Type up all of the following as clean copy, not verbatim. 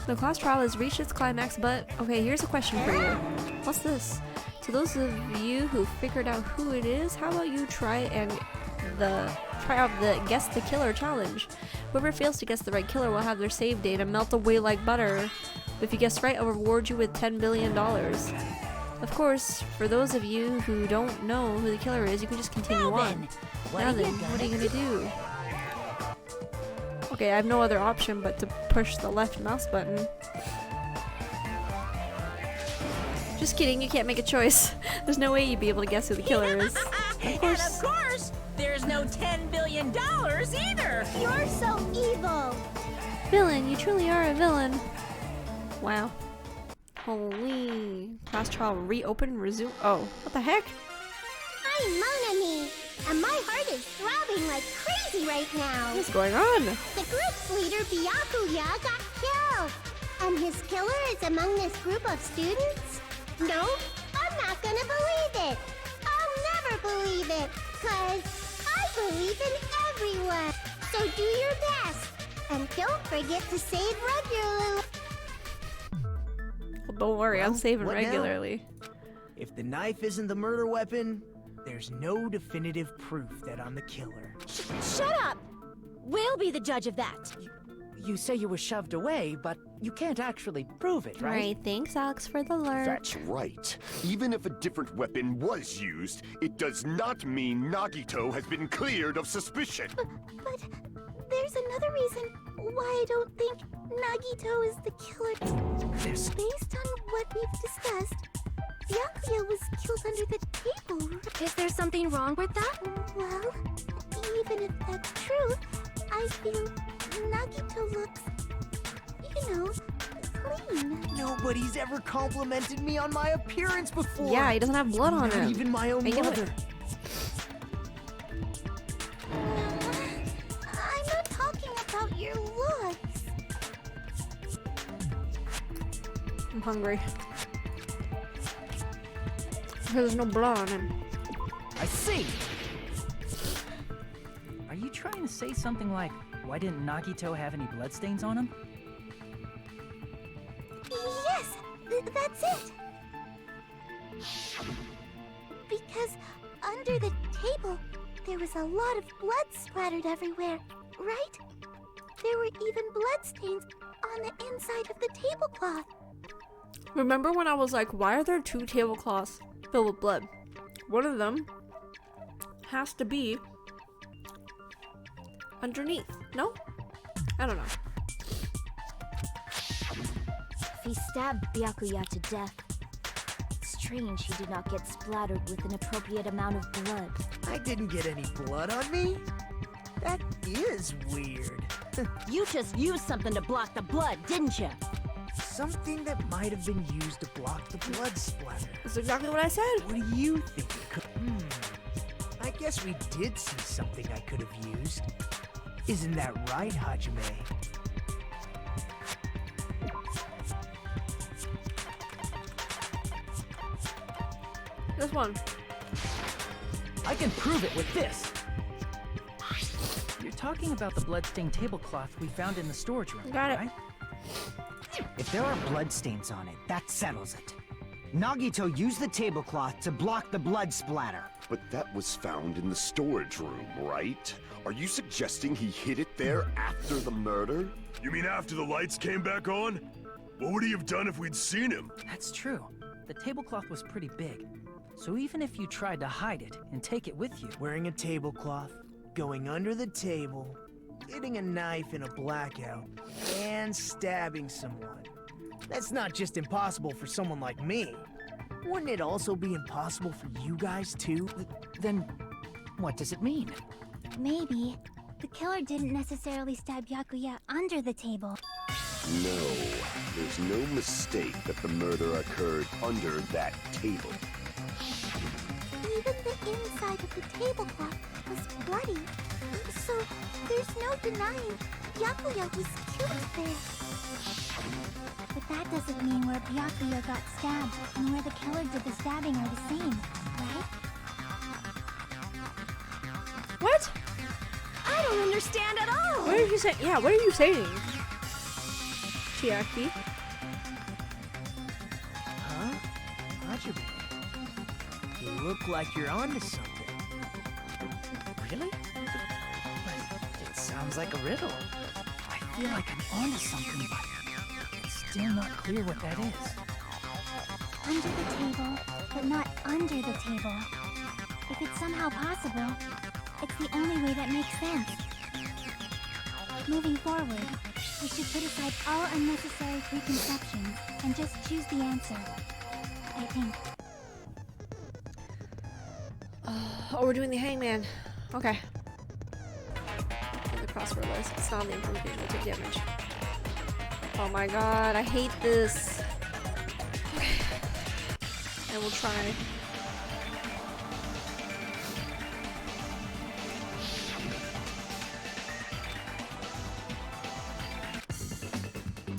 The class trial has reached its climax, but okay, here's a question for you. What's this? To those of you who figured out who it is, how about you try out the Guess the Killer challenge. Whoever fails to guess the right killer will have their save data melt away like butter. But if you guess right, I'll reward you with $10 billion. Of course, for those of you who don't know who the killer is, you can just continue on. Now then, what are you gonna do? Okay, I have no other option but to push the left mouse button. Just kidding, you can't make a choice. There's no way you'd be able to guess who the killer is. And of course, there's no $10 billion either! You're so evil! Villain, you truly are a villain. Wow. Holy. Class trial reopen, resume. Oh, what the heck? I'm Monami, and my heart is throbbing like crazy right now. What's going on? The group's leader, Byakuya, got killed. And his killer is among this group of students? No, I'm not gonna believe it. I'll never believe it, 'cause I believe in everyone. So do your best, and don't forget to save regularly. Well, don't worry, I'm saving what regularly. now? If the knife isn't the murder weapon, there's no definitive proof that I'm the killer. Shut up! We'll be the judge of that. You say you were shoved away, but you can't actually prove it, right? Right, thanks Alex for the alert. That's right. Even if a different weapon was used, it does not mean Nagito has been cleared of suspicion. But there's another reason why I don't think Nagito is the killer. Based on what we've discussed, Byakuya was killed under the table. Is there something wrong with that? Well, even if that's true, I feel Nagito looks, clean. Nobody's ever complimented me on my appearance before. Yeah, he doesn't have blood on Not him. even my own I knew mother. it. I'm not talking about your looks. I'm hungry. There's no blood on him. I see! Are you trying to say something like, why didn't Nagito have any bloodstains on him? Yes, that's it. Because under the table, there was a lot of blood splattered everywhere, right? There were even bloodstains on the inside of the tablecloth. Remember when I was like, why are there 2 tablecloths filled with blood? One of them has to be underneath. No? I don't know. He stabbed Byakuya to death. It's strange he did not get splattered with an appropriate amount of blood. I didn't get any blood on me? That is weird. You just used something to block the blood, didn't you? Something that might have been used to block the blood splatter. That's exactly what I said. What do you think it could? I guess we did see something I could have used. Isn't that right, Hajime? This one. I can prove it with this! You're talking about the bloodstained tablecloth we found in the storage room, Got it. right? If there are bloodstains on it, that settles it. Nagito used the tablecloth to block the blood splatter. But that was found in the storage room, right? Are you suggesting he hid it there after the murder? You mean after the lights came back on? What would he have done if we'd seen him? That's true. The tablecloth was pretty big. So even if you tried to hide it and take it with you... Wearing a tablecloth, going under the table, getting a knife in a blackout, and stabbing someone. That's not just impossible for someone like me. Wouldn't it also be impossible for you guys too? Then what does it mean? Maybe the killer didn't necessarily stab Byakuya under the table. No, there's no mistake that the murder occurred under that table. Even the inside of the tablecloth was bloody. So there's no denying Byakuya was killed there. But that doesn't mean where Byakuya got stabbed and where the killer did the stabbing are the same, right? What? I don't understand at all! What are you saying? Yeah, what are you saying? Chiaki. Huh? Roger, you look like you're onto something. Really? But it sounds like a riddle. I feel like I'm onto something, but it's still not clear what that is. Under the table, but not under the table. If it's somehow possible, it's the only way that makes sense. Moving forward, we should put aside all unnecessary preconceptions and just choose the answer. I think. Oh, we're doing the hangman. Okay. The crossword list. It's not the improvement. We'll take damage. Oh my god, I hate this. Okay. I will try.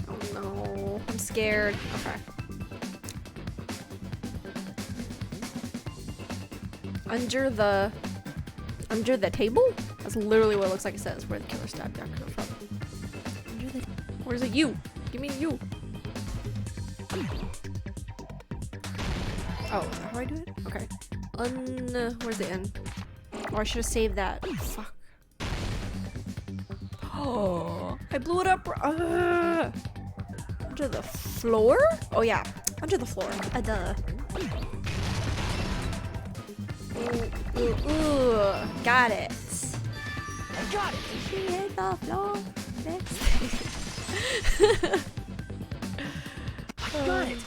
Oh no, I'm scared. Okay. Under the table? That's literally what it looks like. It says where the killer stabbed Yakuza from. Where's it? You? Give me you. Oh, is that how I do it? Okay. Where's the N? Oh, I should have saved that. Fuck. Oh, I blew it up. Under the floor? Oh yeah, under the floor. Duh. Ooh, got it. I got it! She hit the floor. I got it!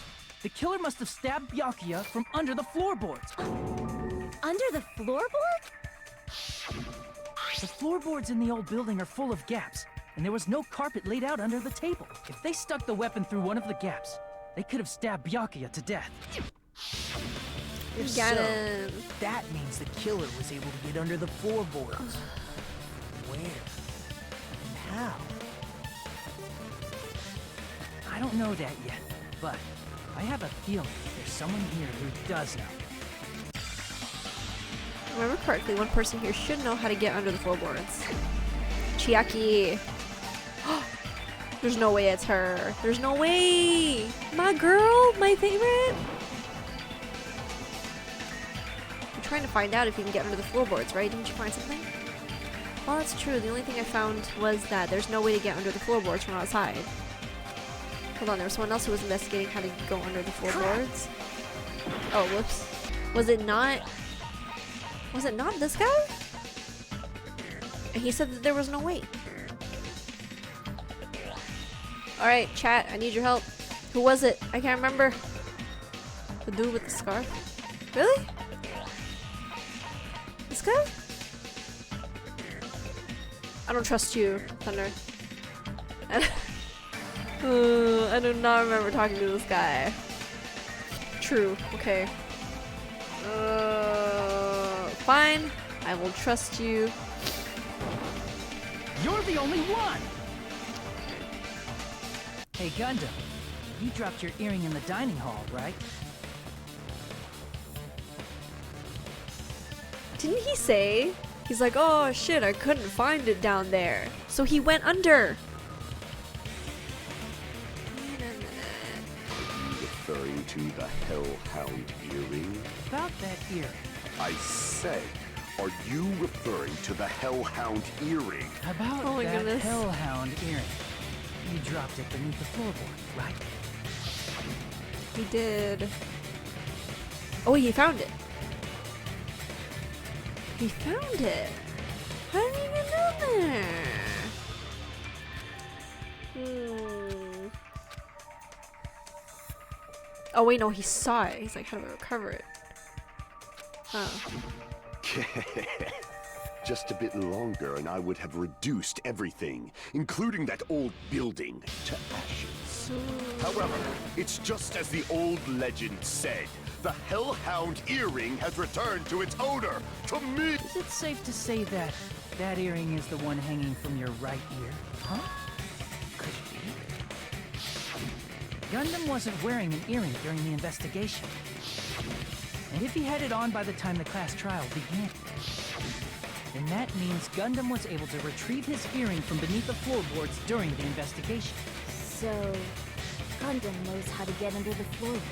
The killer must have stabbed Byakuya from under the floorboards. Under the floorboard? The floorboards in the old building are full of gaps, and there was no carpet laid out under the table. If they stuck the weapon through one of the gaps, they could have stabbed Byakuya to death. If Got so, him. that means the killer was able to get under the floorboards. Where? And how? I don't know that yet, but I have a feeling there's someone here who does know. If I remember correctly, one person here should know how to get under the floorboards. Chiaki. There's no way it's her. There's no way. My girl, my favorite. I'm trying to find out if you can get under the floorboards, right? Didn't you find something? Well, that's true. The only thing I found was that there's no way to get under the floorboards from outside. Hold on, there was someone else who was investigating how to go under the floorboards. Oh, whoops. Was it not this guy? And he said that there was no way. Alright, chat, I need your help. Who was it? I can't remember. The dude with the scarf? Really? This guy? I don't trust you, Thunder. I do not remember talking to this guy. True, okay. Fine. I will trust you. You're the only one! Hey, Gundam, you dropped your earring in the dining hall, right? Didn't he say? He's like, oh shit, I couldn't find it down there. So he went under. Referring to the Hellhound earring? About that earring. I said, are you referring to the Hellhound earring? About Oh my that goodness. Hellhound earring. You dropped it beneath the floorboard, right? He did. Oh, he found it. He found it. How did he get down there? Oh wait, no, he saw it. He's like, how do I recover it? Oh. Just a bit longer and I would have reduced everything, including that old building, to ashes. However, it's just as the old legend said. The Hellhound earring has returned to its owner, to me! Is it safe to say that that earring is the one hanging from your right ear? Huh? Could it be? Gundam wasn't wearing an earring during the investigation. And if he had it on by the time the class trial began, then that means Gundam was able to retrieve his earring from beneath the floorboards during the investigation. So, Gundam knows how to get under the floorboards.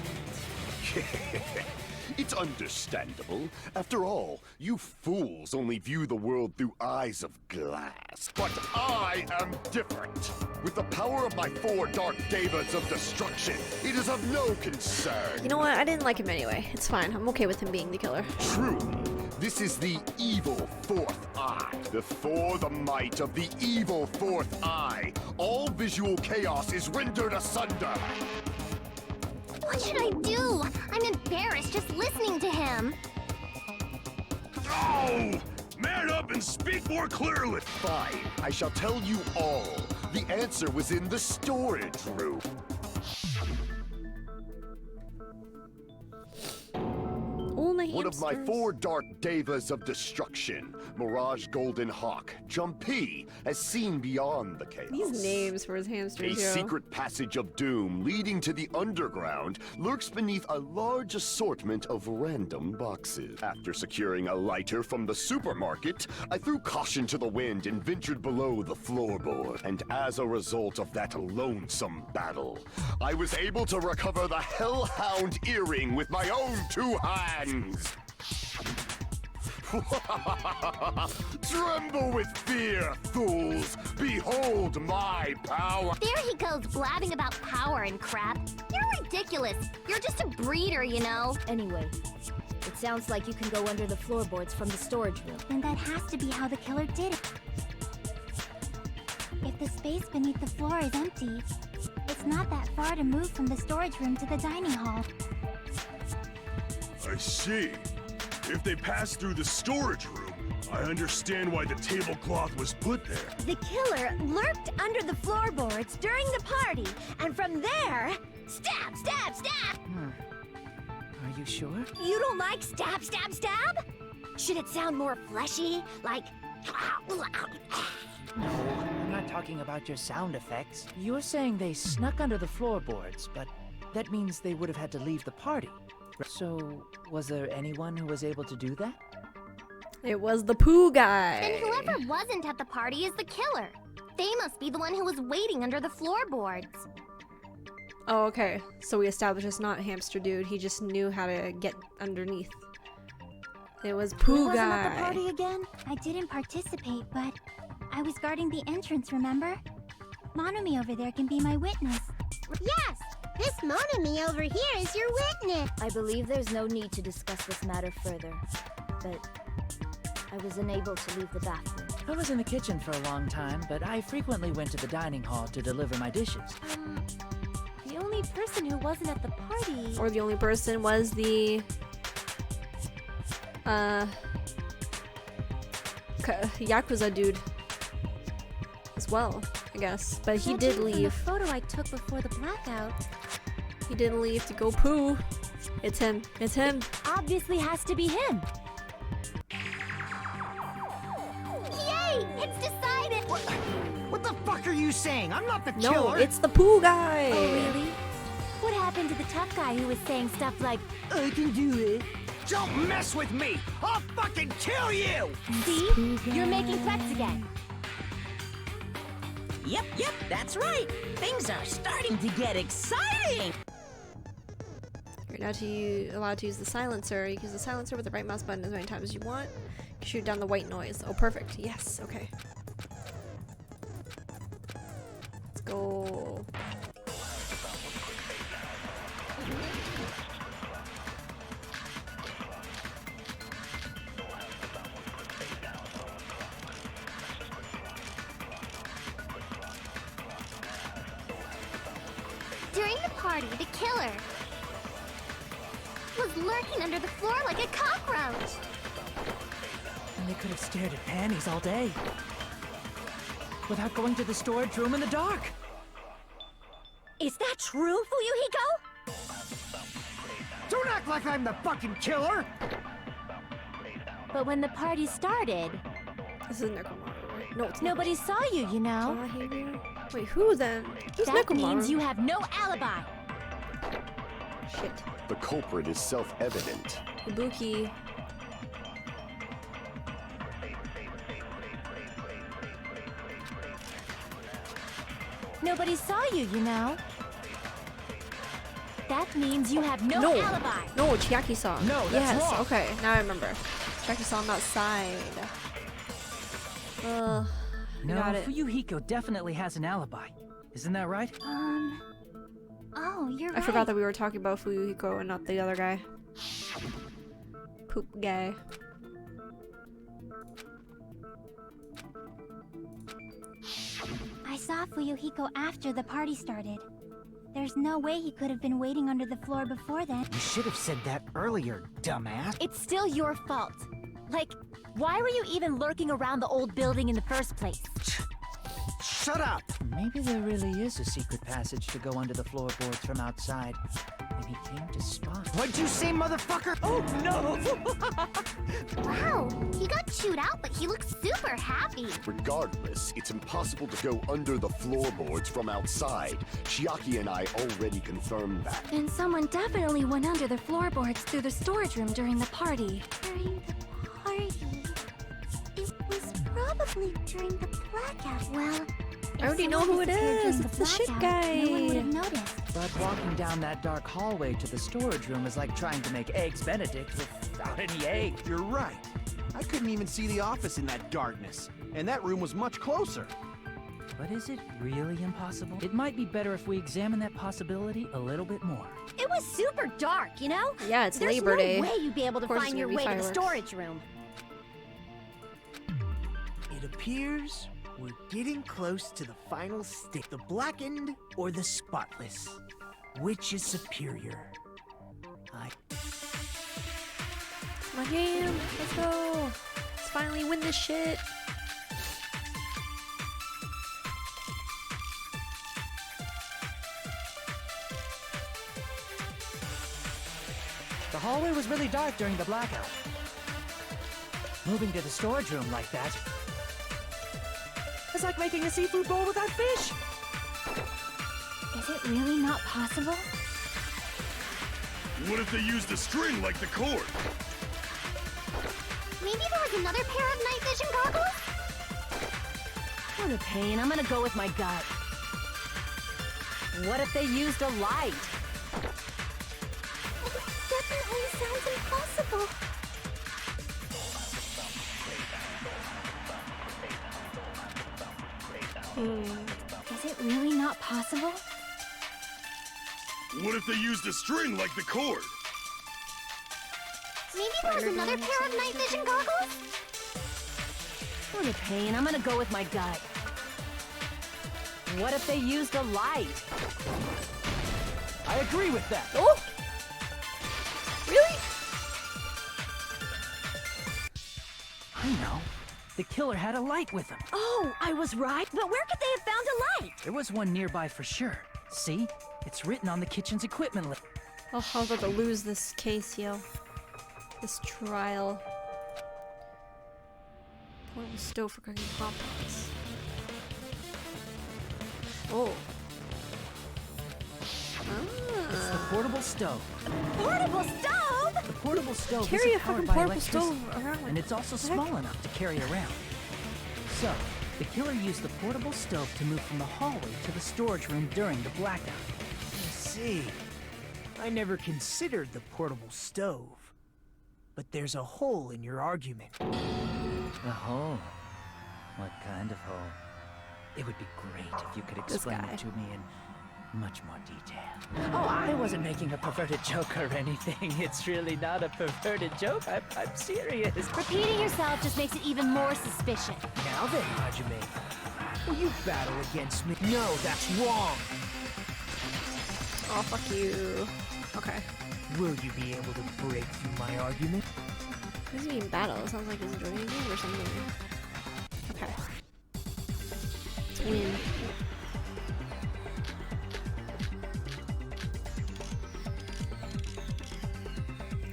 It's understandable. After all, you fools only view the world through eyes of glass. But I am different. With the power of my 4 dark devas of destruction, it is of no concern. You know what? I didn't like him anyway. It's fine. I'm okay with him being the killer. Truly, this is the evil 4th eye. Before the might of the evil 4th eye, all visual chaos is rendered asunder. What should I do? I'm embarrassed just listening to him. Oh! Man up and speak more clearly! Fine, I shall tell you all. The answer was in the storage room. One of my 4 dark devas of destruction, Mirage Golden Hawk, Jumpy, has seen beyond the chaos. These names for his hamsters, A yo. secret passage of doom leading to the underground lurks beneath a large assortment of random boxes. After securing a lighter from the supermarket, I threw caution to the wind and ventured below the floorboard. And as a result of that lonesome battle, I was able to recover the Hellhound earring with my own 2 hands. Tremble with fear, fools! Behold my power! There he goes blabbing about power and crap. You're ridiculous. You're just a breeder, you know. Anyway, it sounds like you can go under the floorboards from the storage room. And that has to be how the killer did it. If the space beneath the floor is empty, it's not that far to move from the storage room to the dining hall. I see. If they passed through the storage room, I understand why the tablecloth was put there. The killer lurked under the floorboards during the party, and from there, stab, stab, stab! Are you sure? You don't like stab, stab, stab? Should it sound more fleshy, like... No, I'm not talking about your sound effects. You're saying they snuck under the floorboards, but that means they would have had to leave the party. So, was there anyone who was able to do that? It was the poo guy. Then whoever wasn't at the party is the killer. They must be the one who was waiting under the floorboards. Oh, okay. So we established it's not Hamster Dude. He just knew how to get underneath. It was poo Wasn't guy. at the party again? I didn't participate, but I was guarding the entrance, remember? Monomi over there can be my witness. Yes! This Monomi over here is your witness! I believe there's no need to discuss this matter further, but I was unable to leave the bathroom. I was in the kitchen for a long time, but I frequently went to the dining hall to deliver my dishes. The only person who wasn't at the party... Or the only person was the... Yakuza dude. As well, I guess. But he did Judging from the leave. photo I took before the blackout. He didn't leave to go poo. It's him. It's him. Obviously has to be him. Yay! It's decided! What the fuck are you saying? I'm not the No, killer! it's the poo guy. Oh, really? What happened to the tough guy who was saying stuff like, I can do it. Don't mess with me! I'll fucking kill you! see? You're making threats again. Yep, that's right. Things are starting to get exciting. You're now allowed to use the silencer. You can use the silencer with the right mouse button as many times as you want. You can shoot down the white noise. Oh, perfect. Yes, okay. Let's go. During the party, the killer was lurking under the floor like a cockroach. And they could have stared at panties all day. Without going to the storage room in the dark. Is that true, Fuyuhiko? Don't act like I'm the fucking killer! But when the party started, This is Nekomaru, right? No, it's not. nobody saw you, you know? Kawahiru? Wait, who then? Who's That Nekomaru? means you have no alibi. Shit. The culprit is self-evident. Ibuki. nobody saw you, you know. That means you have no alibi. No, Chiaki saw. No, that's yes. wrong. Okay, now I remember. Chiaki saw him outside. No, got it. Fuyuhiko definitely has an alibi. Isn't that right? Oh, you're right. I forgot that we were talking about Fuyuhiko and not the other guy. Poop guy. I saw Fuyuhiko after the party started. There's no way he could have been waiting under the floor before then. You should have said that earlier, dumbass. It's still your fault. Like, why were you even lurking around the old building in the first place? Shut up! Maybe there really is a secret passage to go under the floorboards from outside. And he came to spy. What'd you say, motherfucker? Oh no! Wow, he got chewed out, but he looks super happy. Regardless, it's impossible to go under the floorboards from outside. Chiaki and I already confirmed that. And someone definitely went under the floorboards through the storage room during the party. During the party. It was probably during the blackout. Well, I already know who it is. It's the shit guy. No one would have noticed. But walking down that dark hallway to the storage room is like trying to make eggs Benedict without any egg. You're right. I couldn't even see the office in that darkness, and that room was much closer. But is it really impossible? It might be better if we examine that possibility a little bit more. It was super dark, you know? Yeah, it's There's Labor Day. no way you'd be able to Of course find it's your gonna way be to the fireworks. storage room. It appears we're getting close to the final stick. The blackened or the spotless? Which is superior? My game. Let's go. Let's finally win this shit. The hallway was really dark during the blackout. Moving to the storage room like that is like making a seafood bowl without fish. Is it really not possible? What if they used a string like the cord? Maybe there was another pair of night vision goggles? What a pain. I'm gonna go with my gut. What if they used a light? It definitely sounds impossible. Is it really not possible? What if they used a string like the cord? Maybe there was another pair of night vision goggles? What a pain. I'm gonna go with my gut. What if they used a light? I agree with that. Oh! Really? I know. The killer had a light with him. Oh, I was right. But where could they have found a light? There was one nearby for sure. See? It's written on the kitchen's equipment list. Oh, I was about to lose this case, yo. This trial. Portable stove for cooking hot pots. Oh. It's the portable stove. Portable stove? The portable stove Carry isn't a fucking powered by portable electricity, stove around. and it's also small enough to carry around. So, the killer used the portable stove to move from the hallway to the storage room during the blackout. I see. I never considered the portable stove. But there's a hole in your argument. A hole? What kind of hole? It would be great if you could explain guy. it to me in much more detail. Oh, I wasn't making a perverted joke or anything. It's really not a perverted joke. I'm serious. Repeating yourself just makes it even more suspicious. Now then, Hajime. Will you battle against me? No, that's wrong. Oh, fuck you. Okay. Will you be able to break through my argument? What does he mean battle? It sounds like he's joining me or something. Okay. Let's win.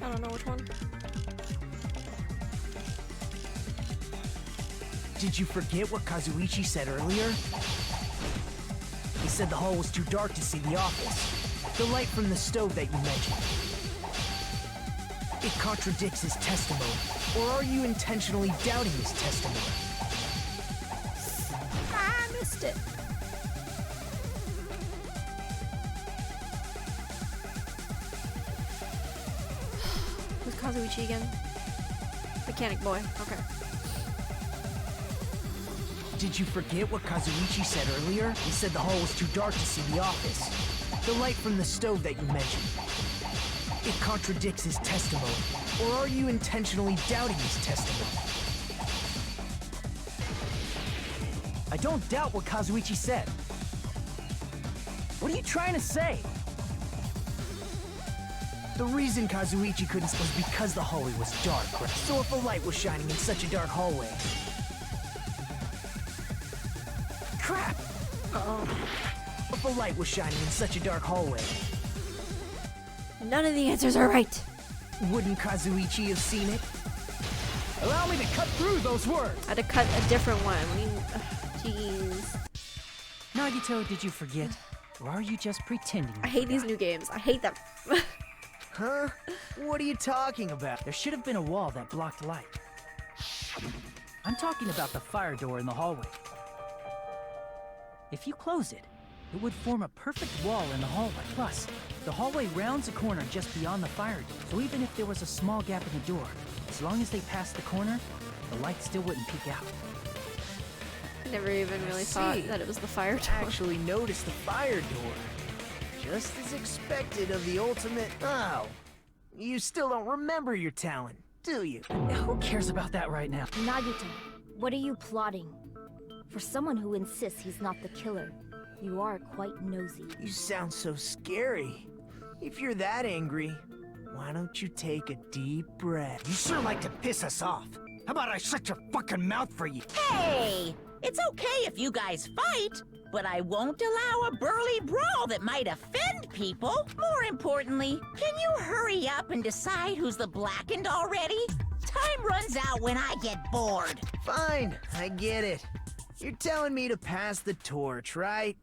I don't know which one. Did you forget what Kazuichi said earlier? He said the hall was too dark to see the office. The light from the stove that you mentioned. It contradicts his testimony. Or are you intentionally doubting his testimony? I missed it. Kazuichi again? Mechanic boy. Okay. Did you forget what Kazuichi said earlier? He said the hall was too dark to see the office. The light from the stove that you mentioned. It contradicts his testimony. Or are you intentionally doubting his testimony? I don't doubt what Kazuichi said. What are you trying to say? The reason Kazuichi couldn't was because the hallway was dark, right? So if a light was shining in such a dark hallway... Crap! Uh-oh. If a light was shining in such a dark hallway... None of the answers are right. Wouldn't Kazuichi have seen it? Allow me to cut through those words! I had to cut a different one. I mean, jeez. Nagito, did you forget? Or are you just pretending? I hate these new games. I hate them. Huh? What are you talking about? There should have been a wall that blocked light. I'm talking about the fire door in the hallway. If you close it, it would form a perfect wall in the hallway. Plus, the hallway rounds a corner just beyond the fire door. So even if there was a small gap in the door, as long as they passed the corner, the light still wouldn't peek out. Never even really thought that it was the fire door. Actually noticed the fire door. Just as expected of the ultimate... Oh. You still don't remember your talent, do you? Who cares about that right now? Nagito, what are you plotting? For someone who insists he's not the killer, you are quite nosy. You sound so scary. If you're that angry, why don't you take a deep breath? You sure like to piss us off. How about I shut your fucking mouth for you? Hey! It's okay if you guys fight, but I won't allow a burly brawl that might offend people. More importantly, can you hurry up and decide who's the blackened already? Time runs out when I get bored. Fine, I get it. You're telling me to pass the torch, right?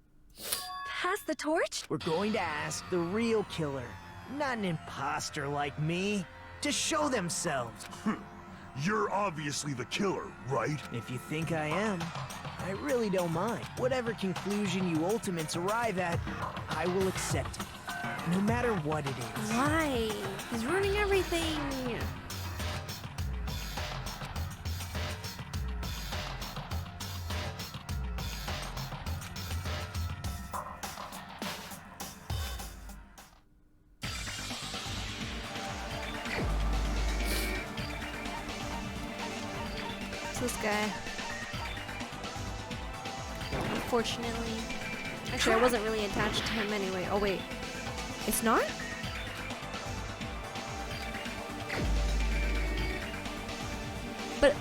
Pass the torch? We're going to ask the real killer, not an imposter like me, to show themselves. You're obviously the killer, right? If you think I am, I really don't mind. Whatever conclusion you ultimates arrive at, I will accept it. No matter what it is. Why? He's ruining everything. This guy. Unfortunately. Actually, I wasn't really attached to him anyway. Oh, wait. It's not? But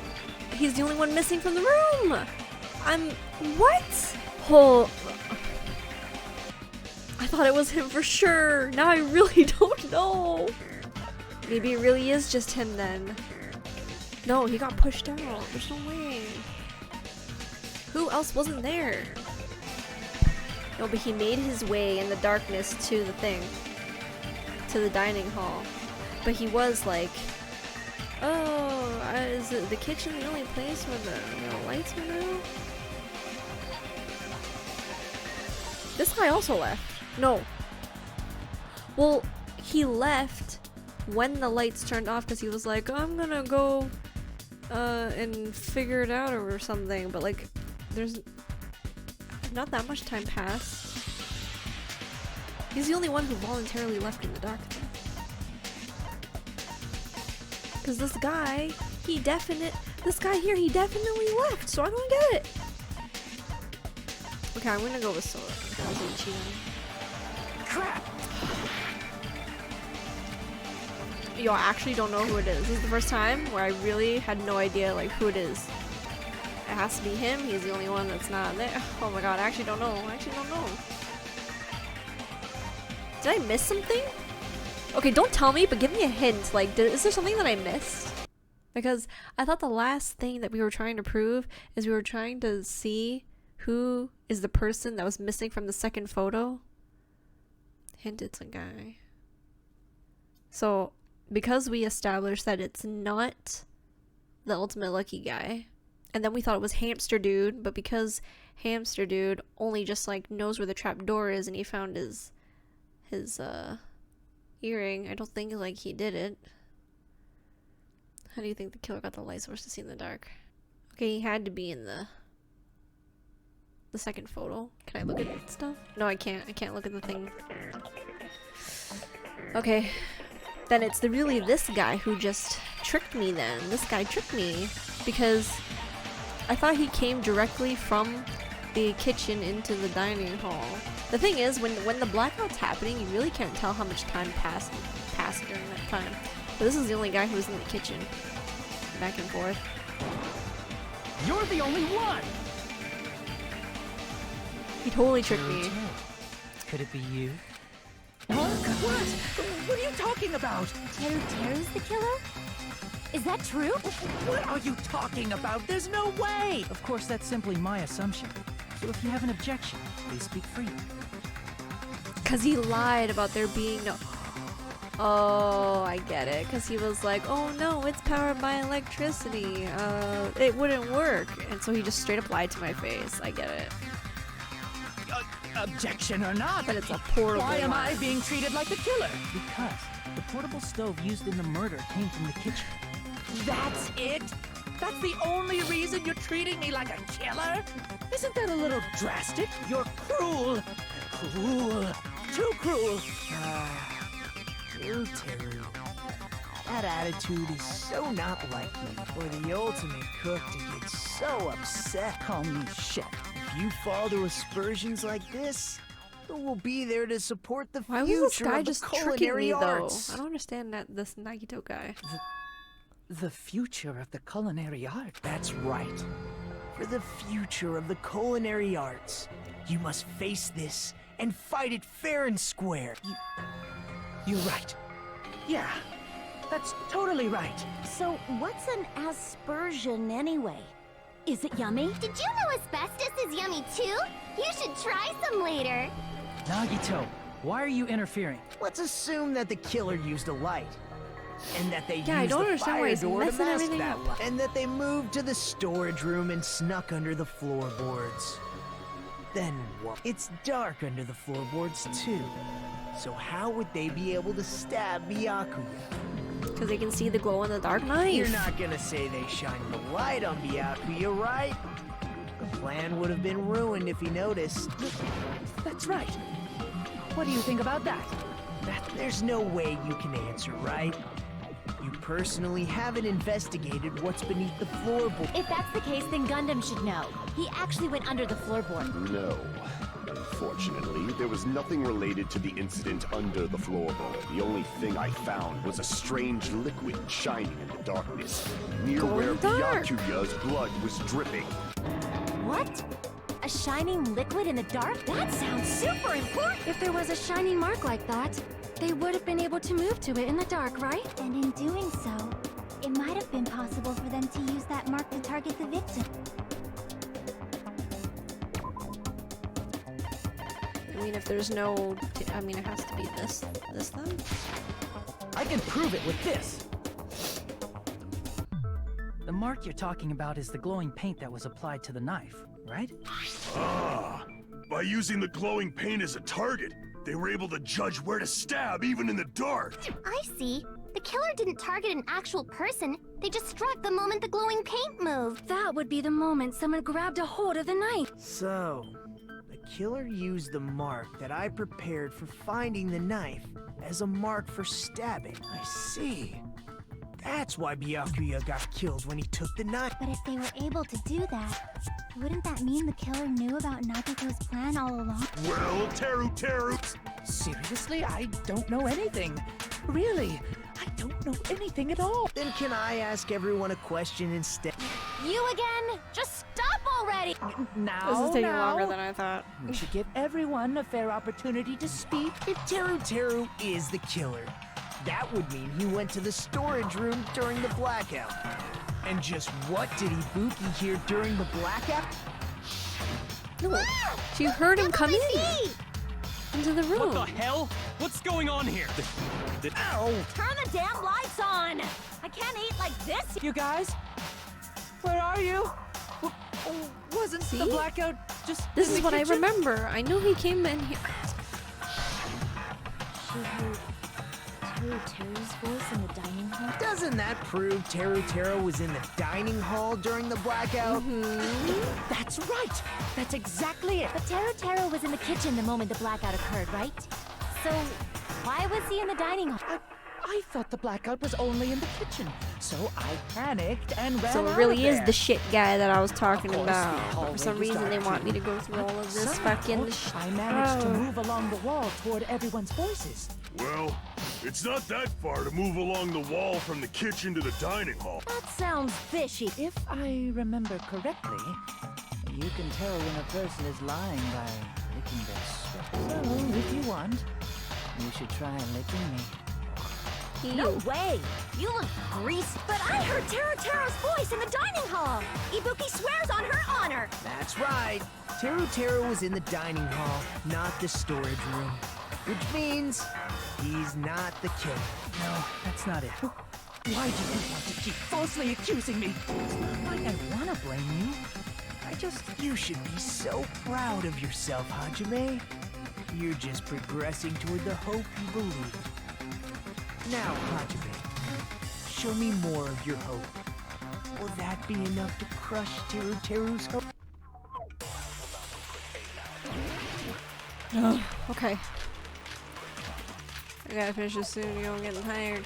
he's the only one missing from the room! What? Oh. I thought it was him for sure. Now I really don't know. Maybe it really is just him then. No, he got pushed out. There's no way. Who else wasn't there? No, but he made his way in the darkness to the thing. To the dining hall. But he was like, oh, is the kitchen the only place where the lights went out? This guy also left. No. Well, he left when the lights turned off because he was like, I'm gonna go and figure it out or something, but like there's not that much time passed. He's the only one who voluntarily left in the dark because this guy he definitely left, so I don't get it. Okay, I'm gonna go with Kazuichi then. Crap! Yo, I actually don't know who it is. This is the first time where I really had no idea like who it is. It has to be him. He's the only one that's not there. Oh my god, I actually don't know. Did I miss something? Okay, don't tell me, but give me a hint. Like, is there something that I missed? Because I thought the last thing that we were trying to prove is we were trying to see who is the person that was missing from the second photo. Hint, it's a guy. So, because we established that it's not the ultimate lucky guy, and then we thought it was Hamster Dude, but because Hamster Dude only just like knows where the trap door is and he found his earring, I don't think like he did it. How do you think the killer got the light source to see in the dark? Okay, he had to be in the second photo. Can I look at stuff? No, I can't. I can't look at the thing. Okay. Then it's really this guy who just tricked me then. This guy tricked me because I thought he came directly from the kitchen into the dining hall. The thing is, when the blackout's happening, you really can't tell how much time passed during that time. But this is the only guy who was in the kitchen. Back and forth. You're the only one! He totally tricked me. Could it be you? What? What are you talking about? Teru's the killer? Is that true? What are you talking about? There's no way! Of course, that's simply my assumption. So if you have an objection, please speak freely. Cause he lied about there being no... Oh, I get it. Cause he was like, oh no, it's powered by electricity. It wouldn't work. And so he just straight up lied to my face. I get it. Objection or not, But it's a portable why am I one. being treated like the killer? Because the portable stove used in the murder came from the kitchen. That's it? That's the only reason you're treating me like a killer? Isn't that a little drastic? You're cruel. Cruel. Too cruel. Teru. That attitude is so not like you for the ultimate cook to get so upset. Call me chef. If you fall to aspersions like this, who will be there to support the Why was future this guy of the just tricking culinary me arts? though? I don't understand that this Nagito guy. The future of the culinary art. That's right. For the future of the culinary arts, you must face this and fight it fair and square. You're right. Yeah, that's totally right. So, what's an aspersion anyway? Is it yummy? Did you know asbestos is yummy too? You should try some later. Nagito, why are you interfering? Let's assume that the killer used a light. And that they Yeah, I used don't the understand why fire he's door to messing mask everything that up. light. And that they moved to the storage room and snuck under the floorboards. Then what? It's dark under the floorboards too. So how would they be able to stab Byakuya? Because they can see the glow in the dark knife. You're not gonna say they shined the light on Byakuya, right? The plan would have been ruined if he noticed. That's right. What do you think about that? There's no way you can answer, right? You personally haven't investigated what's beneath the floorboard. If that's the case, then Gundam should know. He actually went under the floorboard. No. Unfortunately, there was nothing related to the incident under the floorboard. The only thing I found was a strange liquid shining in the darkness, near where dark. Byakuya's blood was dripping. What? A shining liquid in the dark? That sounds super important! If there was a shining mark like that, they would have been able to move to it in the dark, right? And in doing so, it might have been possible for them to use that mark to target the victim. I mean, if there's no... I mean, it has to be this then? I can prove it with this. The mark you're talking about is the glowing paint that was applied to the knife, right? Ah, by using the glowing paint as a target, they were able to judge where to stab even in the dark. I see. The killer didn't target an actual person. They just struck the moment the glowing paint moved. That would be the moment someone grabbed a hold of the knife. So, the killer used the mark that I prepared for finding the knife as a mark for stabbing. I see. That's why Byakuya got killed when he took the knife. But if they were able to do that, wouldn't that mean the killer knew about Nagito's plan all along? Well, Teru. Seriously, I don't know anything. Really, I don't know anything at all. Then can I ask everyone a question instead? You again? Just stop already! Now, This is taking now. longer than I thought. We should give everyone a fair opportunity to speak. If Teru is the killer, that would mean he went to the storage room during the blackout. And just what did Ibuki hear during the blackout? No, she heard him come in into the room. What the hell? What's going on here? Ow! Turn the damn lights on! I can't eat like this! You guys? Where are you? Wasn't the See? blackout just This in is the what I kitchen? remember. I knew he came in here. She heard Teru Teru's voice in the dining hall? Doesn't that prove Teru was in the dining hall during the blackout? That's right! That's exactly it! But Teru was in the kitchen the moment the blackout occurred, right? So, why was he in the dining hall? I thought the blackout was only in the kitchen, so I panicked and ran So out it really of is there. the shit guy that I was talking Of course, about. the But hallway for some was reason they dark want too. me to go through all of this Somehow, fucking I managed to move along the wall toward everyone's voices. Well, it's not that far to move along the wall from the kitchen to the dining hall. That sounds fishy. If I remember correctly, you can tell when a person is lying by licking their sweat. So, if you want, you should try licking me. No way! You look greasy. But I heard Teru's voice in the dining hall! Ibuki swears on her honor! That's right. Teru was in the dining hall, not the storage room. Which means he's not the killer. No, that's not it. Why do you want to keep falsely accusing me? It's not like I want to blame you. You should be so proud of yourself, Hajime. You're just progressing toward the hope you believe. Now, Hajime, show me more of your hope. Will that be enough to crush Teru's hope? Okay. I gotta finish this soon, I'm getting tired.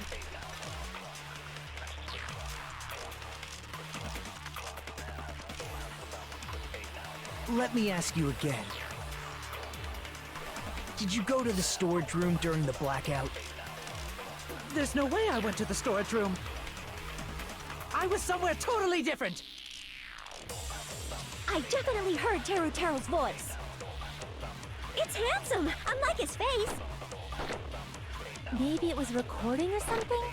Let me ask you again. Did you go to the storage room during the blackout? There's no way I went to the storage room. I was somewhere totally different. I definitely heard Teru's voice. It's handsome, unlike his face. Maybe it was recording or something?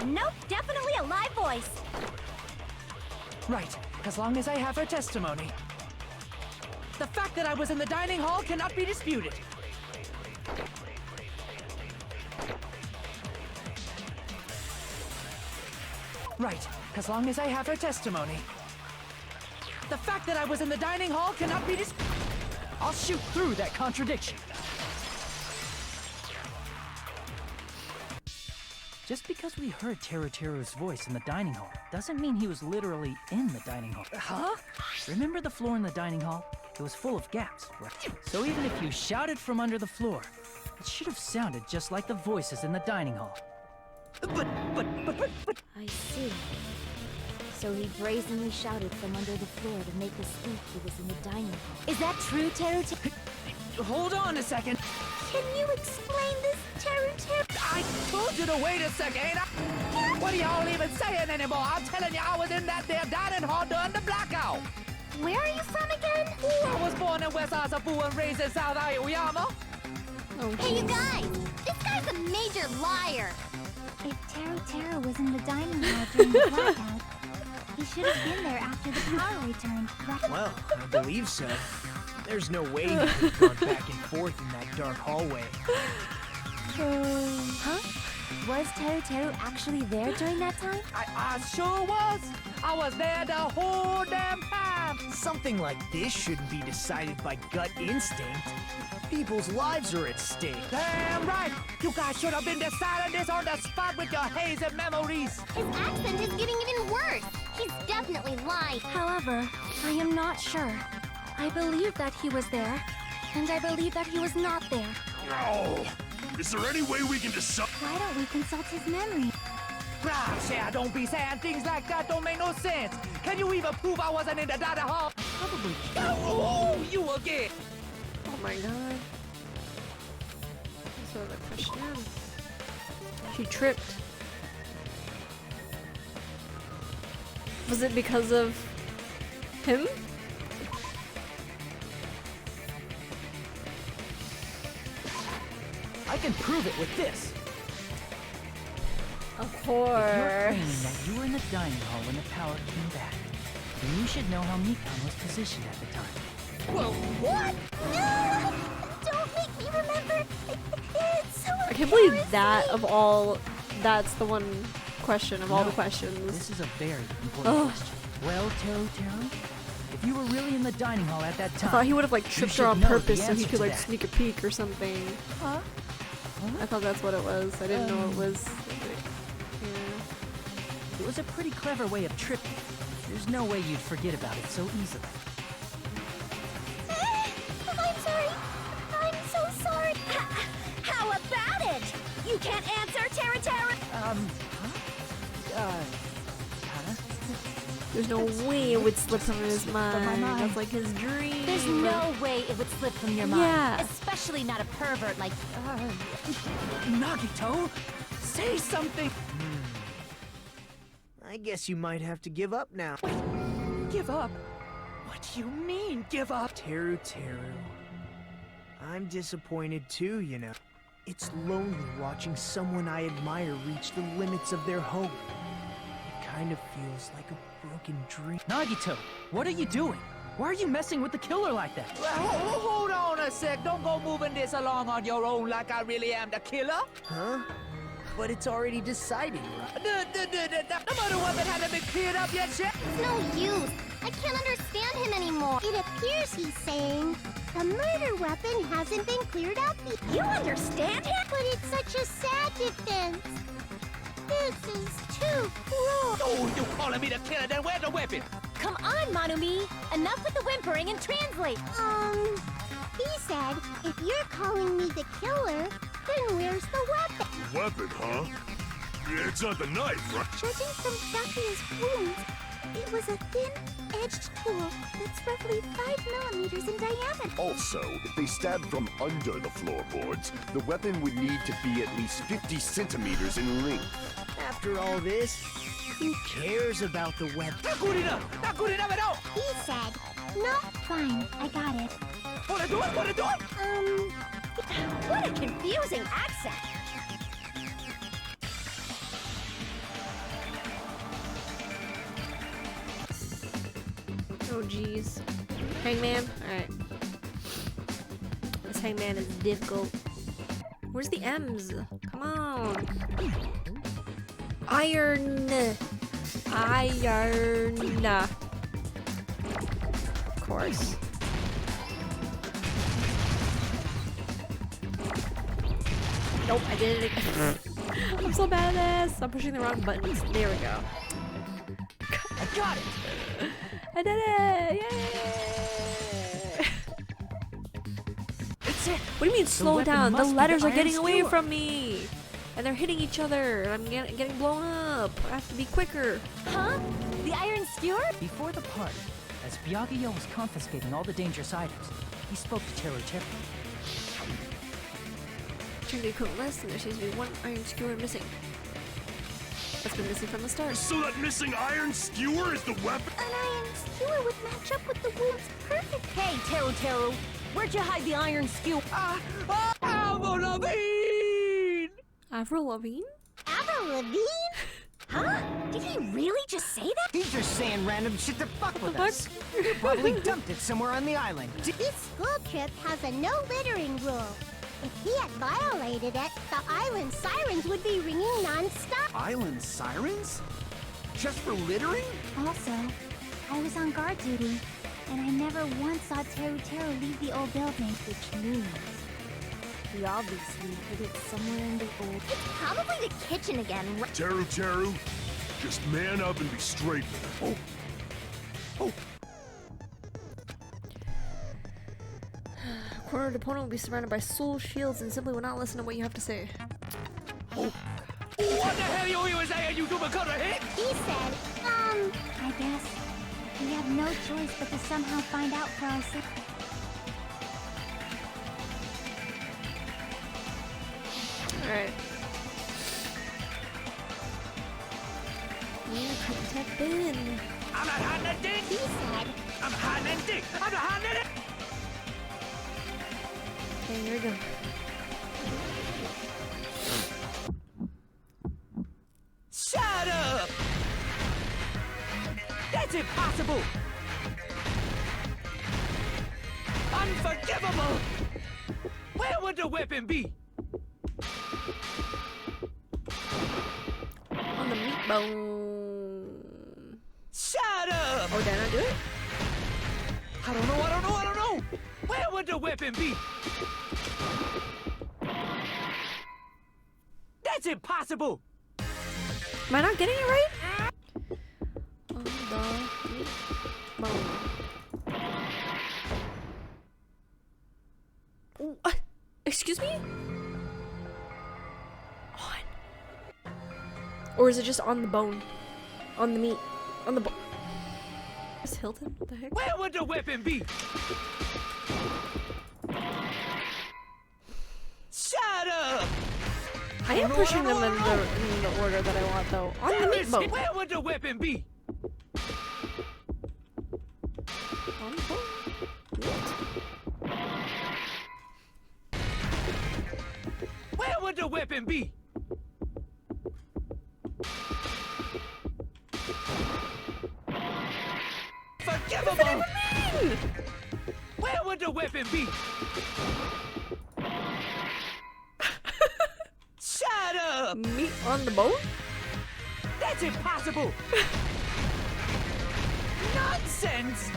Nope, definitely a live voice. Right, as long as I have her testimony. The fact that I was in the dining hall cannot be disputed. Right, as long as I have her testimony. The fact that I was in the dining hall cannot be disputed. I'll shoot through that contradiction. Just because we heard Teru's voice in the dining hall doesn't mean he was literally in the dining hall. Huh? Remember the floor in the dining hall? It was full of gaps, right? So even if you shouted from under the floor, it should have sounded just like the voices in the dining hall. But... I see. So he brazenly shouted from under the floor to make us think he was in the dining hall. Is that true, Teru? Hold on a second. Can you explain this, Teru? I told you to wait a second, ain't I? What are y'all even saying anymore? I'm telling you, I was in that there dining hall during the blackout. Where are you from again? I was born in West Asabu and raised in South Aoyama. Hey, you guys! This guy's a major liar! If Teru was in the dining hall during the blackout, he should have been there after the power returned, right? Well, I believe so. There's no way he could have gone back and forth in that dark hallway. Huh? Was Teru actually there during that time? I sure was. I was there the whole damn time. Something like this shouldn't be decided by gut instinct. People's lives are at stake. Damn right. You guys should have been deciding this on the spot with your hazy memories. His accent is getting even worse. He's definitely lying. However, I am not sure. I believe that he was there, and I believe that he was not there. Oh, is there any way we can decide? Why don't we consult his memory? Sarah, don't be saying things like that. Don't make no sense. Can you even prove I wasn't in the dining hall? Probably. Oh, you again. Oh my god. That's what I pushed down. She tripped. Was it because of him? I can prove it with this. Of If you're claiming course. that you were in the dining hall when the power came back, then you should know how Mikan was positioned at the time. Whoa, what? No! Don't make me remember! It's so I can't believe that of all, that's the one question of all the questions. This is a very important question. Well, Teru, if you were really in the dining hall at that I time, thought he would have like you tripped should her on know the purpose so he answer could to like that. sneak a peek or something. Huh? I thought that's what it was. I didn't know it was. It was a pretty clever way of tripping. There's no way you'd forget about it so easily. I'm sorry. I'm so sorry. How about it? You can't answer, Terra Terra? Hannah? There's no way it would slip from his mind. That's like his dream. There's no way it would slip from your mind. Yeah. Especially not a pervert like... Nagito? Say something! I guess you might have to give up now. Give up? What do you mean, give up? Teru. I'm disappointed too, you know. It's lonely watching someone I admire reach the limits of their hope. It kind of feels like a broken dream. Nagito, what are you doing? Why are you messing with the killer like that? Hold on a sec. Don't go moving this along on your own like I really am the killer. Huh? But it's already decided, right? The murder weapon hasn't been cleared up yet, Chef. It's no use. I can't understand him anymore. It appears he's saying the murder weapon hasn't been cleared up yet. You understand him? But it's such a sad defense. This is too cruel. Oh, you calling me the killer? Then where's the weapon? Come on, Manumi. Enough with the whimpering and translate. He said, if you're calling me the killer, then where's the weapon? Weapon, huh? It's not the knife, right? Judging from Dakia's wounds, it was a thin-edged tool that's roughly 5 millimeters in diameter. Also, if they stabbed from under the floorboards, the weapon would need to be at least 50 centimeters in length. After all this, who cares about the weapon? Not good enough! Not good enough at all! He said, no, fine, I got it. Wanna do it? Wanna do it? What a confusing accent. Oh jeez. Hangman? Alright. This hangman is difficult. Where's the M's? Come on. Iron. Of course. Nope, I did it again. I'm so bad at this. I'm pushing the wrong buttons. There we go. I got it! I did it! Yay! It's it! What do you mean slow down? The must be letters the are getting iron away skewer. from me! And they're hitting each other, and I'm getting blown up. I have to be quicker. Huh? The iron skewer? Before the party, as Byakuya was confiscating all the dangerous items, he spoke to Teru. Check the equipment list, and there seems to be one iron skewer missing. That's been missing from the start. So that missing iron skewer is the weapon? An iron skewer would match up with the wounds perfect. Hey, Teru. Where'd you hide the iron skewer? Avril Lavigne! Avril Lavigne? Avril Lavigne? Huh? Did he really just say that? He's just saying random shit to fuck with fuck? us. He probably dumped it somewhere on the island. This school trip has a no littering rule. If he had violated it, the island sirens would be ringing non-stop. Island sirens? Just for littering? Also, I was on guard duty, and I never once saw Teru leave the old building. Which means we obviously hid it somewhere in the old... It's probably the kitchen again. Teru, just man up and be straight with it. Oh. Cornered opponent will be surrounded by soul shields and simply will not listen to what you have to say. What the hell you even saying, you stupid cutter hit? He said, I guess we have no choice but to somehow find out for ourselves. Alright. Yeah, couldn't have been. I'm not hiding that dick! he said, I'm hiding that dick! I'm not hiding that dick! Okay, here we go. Shut up! That's impossible! Unforgivable! Where would the weapon be? On the meat bone. Shut up! Oh, did I do it? I don't know! Where would the weapon be? That's impossible! Am I not getting it right? On the meat bone. What? Excuse me? On. Or is it just on the bone? On the meat? On the bone? Is Hilton? What the heck? Where would the weapon be? Shut up! I am pushing them in the order that I want, though. On the meat bone. Where would the weapon be? On the bone. Where would the weapon be? Forgivable! Where would the weapon be? Shut up! Meat on the bone? That's impossible! Nonsense!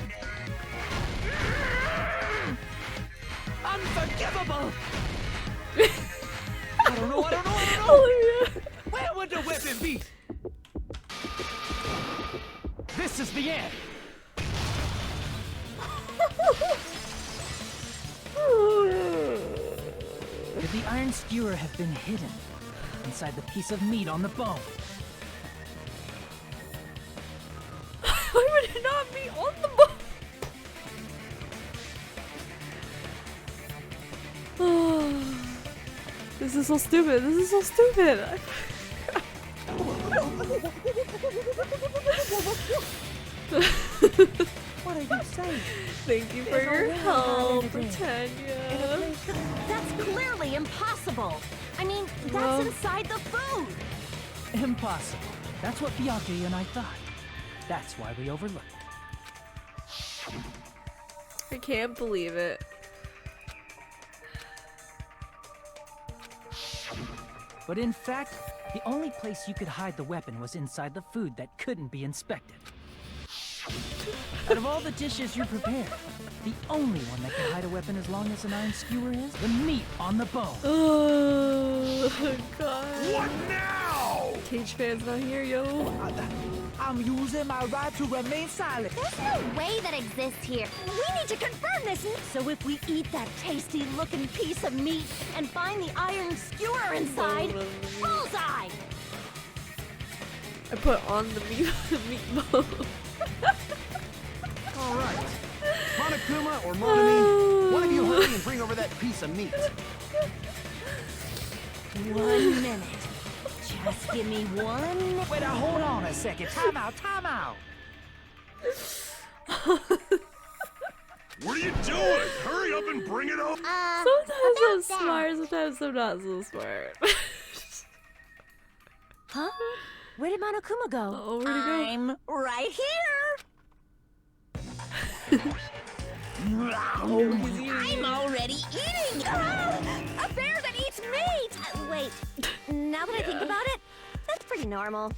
Unforgivable! I don't know. Oh, yeah. Where would the weapon be? This is the end! Could the iron skewer have been hidden inside the piece of meat on the bone? Why would it not be on the bone? Oh, this is so stupid. This is so stupid. What are you saying? Thank you for your help, Britannia. That's clearly impossible. I mean, that's inside the food. Impossible. That's what Byakuya and I thought. That's why we overlooked it. I can't believe it. But in fact, the only place you could hide the weapon was inside the food that couldn't be inspected. Out of all the dishes you prepared, the only one that can hide a weapon as long as an iron skewer is the meat on the bone. Oh, God. What now? Cage fan's not here, yo. I'm using my right to remain silent. There's no way that exists here. We need to confirm this. So if we eat that tasty-looking piece of meat and find the iron skewer inside, bullseye! I put on the meat bone. All right. Monokuma or Monami, one of you hurry and bring over that piece of meat. 1 minute. Just give me 1 minute. Wait, now hold on a second. Time out. What are you doing? Hurry up and bring it up! Sometimes I'm smart, sometimes I'm not so smart. Huh? Where did Monokuma go? Oh, where'd he go? I'm right here. I'm already eating. A bear that eats meat! Wait, now that I think about it, that's pretty normal.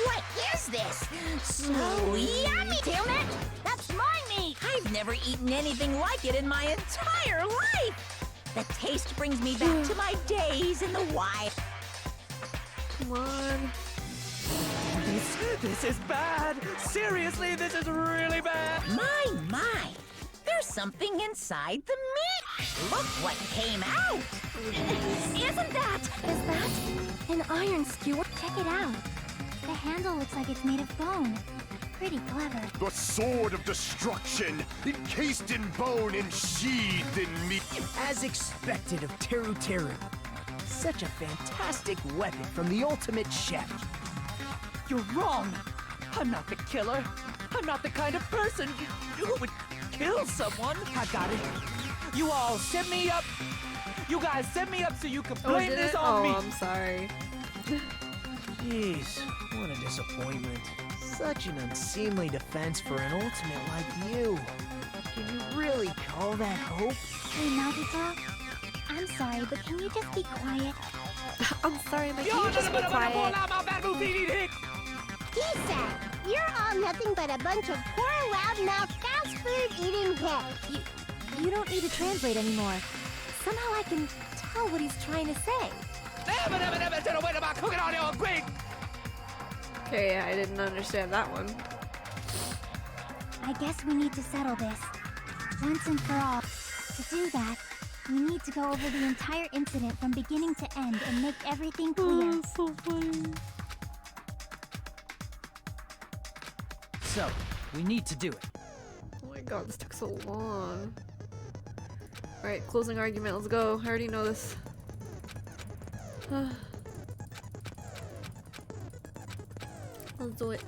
What is this? So yummy! Damn it! That's my meat! I've never eaten anything like it in my entire life. The taste brings me back to my days in the wild. Come on. This is bad. Seriously, this is really bad. My. There's something inside the meat. Look what came out. Is that An iron skewer? Check it out. The handle looks like it's made of bone. Pretty clever. The sword of destruction, encased in bone and sheathed in meat. As expected of Teru Teru. Such a fantastic weapon from the ultimate chef. You're wrong. I'm not the killer. I'm not the kind of person who would kill someone. I got it. You all set me up. You guys set me up so you could blame did this it? on me. I'm sorry. Jeez, what a disappointment. Such an unseemly defense for an ultimate like you. Can you really call that hope? Hey, Nagito. I'm sorry, but can you just be quiet? I'm sorry, but can you just be quiet? He said, you're all nothing but a bunch of poor, loudmouth, fast food eating hicks. You don't need to translate anymore. Somehow I can recall what he's trying to say. Okay, I didn't understand that one. I guess we need to settle this once and for all. To do that, we need to go over the entire incident from beginning to end and make everything clear. Oh, so funny. So, we need to do it. Oh my god, this took so long. Alright, closing argument, let's go. I already know this. Let's do it.